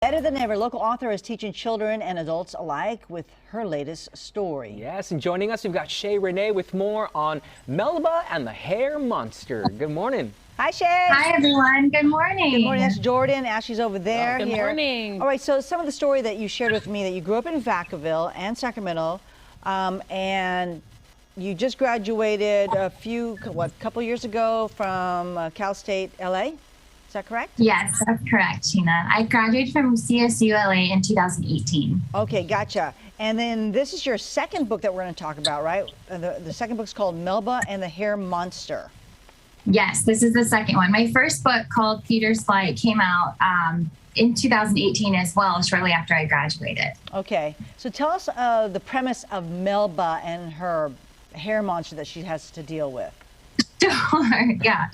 Better than ever, local author is teaching children and adults alike with her latest story. Yes, and joining us, we've got SHAY RENEE with more on Melba and the Hair Monster. Good morning. Hi, Shay. Hi, everyone. Good morning. Good morning. That's Jordan. Ashley's over there. Good morning. All right, so some of the story that you shared with me, that you grew up in Vacaville and Sacramento, and you just graduated couple years ago from Cal State, LA? Is that correct? Yes, that's correct, Sheena. I graduated from CSU LA in 2018. Okay, gotcha. And then this is your second book that we're going to talk about, right? The second book's called Melba and the Hair Monster. Yes, this is the second one. My first book, called Peter's Flight, came out in 2018 as well, shortly after I graduated. Okay, so tell us the premise of Melba and her hair monster that she has to deal with. Sure, yeah.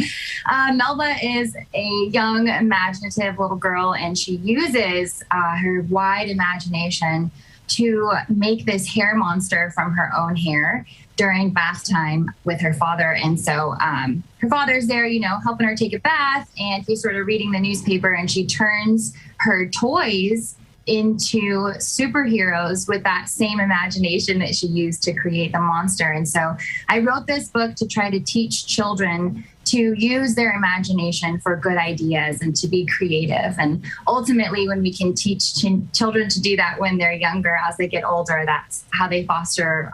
Melba is a young, imaginative little girl, and she uses her wide imagination to make this hair monster from her own hair during bath time with her father. And so her father's there, helping her take a bath, and he's sort of reading the newspaper, and she turns her toys into superheroes with that same imagination that she used to create the monster. And so I wrote this book to try to teach children to use their imagination for good ideas and to be creative. And ultimately, when we can teach children to do that when they're younger, as they get older, that's how they foster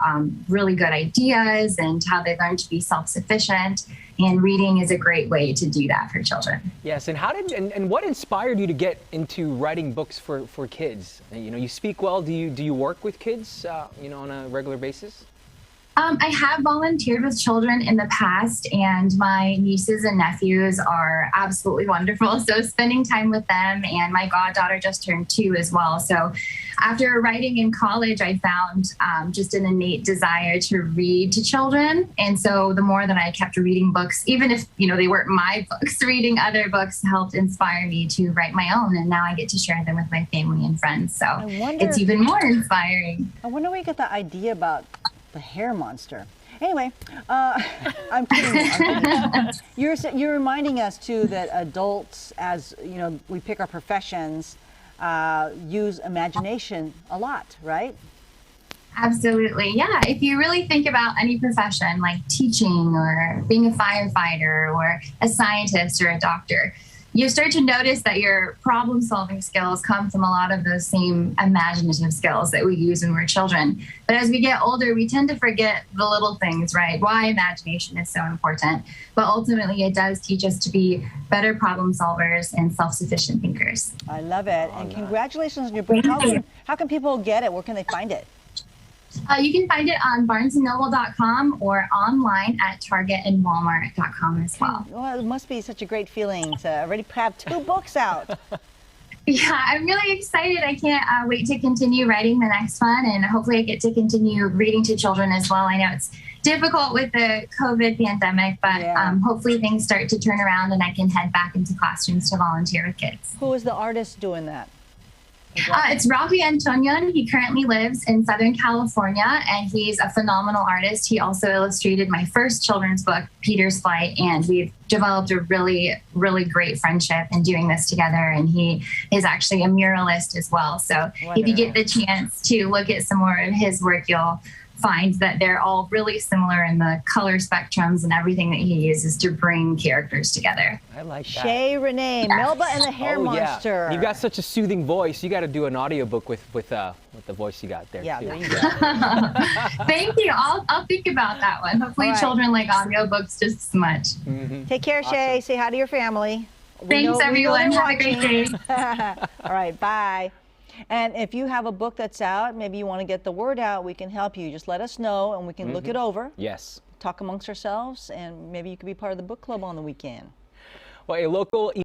really good ideas and how they learn to be self-sufficient. And reading is a great way to do that for children. Yes, and and what inspired you to get into writing books for kids? You speak well. Do you work with kids, on a regular basis? I have volunteered with children in the past, and my nieces and nephews are absolutely wonderful. So spending time with them, and my goddaughter just turned 2 as well. So after writing in college, I found just an innate desire to read to children. And so the more that I kept reading books, even if, they weren't my books, reading other books helped inspire me to write my own. And now I get to share them with my family and friends. So it's even more inspiring. I wonder where you got the idea about the hair monster. Anyway, I'm kidding. You're reminding us too that adults, as we pick our professions, use imagination a lot, right? Absolutely. Yeah. If you really think about any profession like teaching or being a firefighter or a scientist or a doctor, you start to notice that your problem-solving skills come from a lot of those same imaginative skills that we use when we're children. But as we get older, we tend to forget the little things, right? Why imagination is so important. But ultimately, it does teach us to be better problem solvers and self-sufficient thinkers. I love it. And congratulations on your book. How can people get it? Where can they find it? You can find it on barnesandnoble.com or online at Target and Walmart.com as well. Well, it must be such a great feeling to already have 2 books out. Yeah, I'm really excited. I can't wait to continue writing the next one, and hopefully I get to continue reading to children as well. I know it's difficult with the COVID pandemic, but hopefully things start to turn around and I can head back into classrooms to volunteer with kids. Who is the artist doing that? It's Ravi Antonion. He currently lives in Southern California, and he's a phenomenal artist. He also illustrated my first children's book, Peter's Flight, and we've developed a really, really great friendship in doing this together. And he is actually a muralist as well. So if you get the chance to look at some more of his work, you'll find that they're all really similar in the color spectrums and everything that he uses to bring characters together. I like that. SHAY RENEE, Melba and the Hair Monster. You've got such a soothing voice. You got to do an audiobook with the voice you got there. Yeah, too. there you go. Thank you. I'll think about that one. Hopefully children like audiobooks just as much. Take care, SHAY. Say hi to your family. Thanks, everyone. Have a great day. All right, bye. And if you have a book that's out, maybe you want to get the word out, we can help you. Just let us know and we can look it over. Yes. Talk amongst ourselves, and maybe you could be part of the book club on the weekend. Well, a local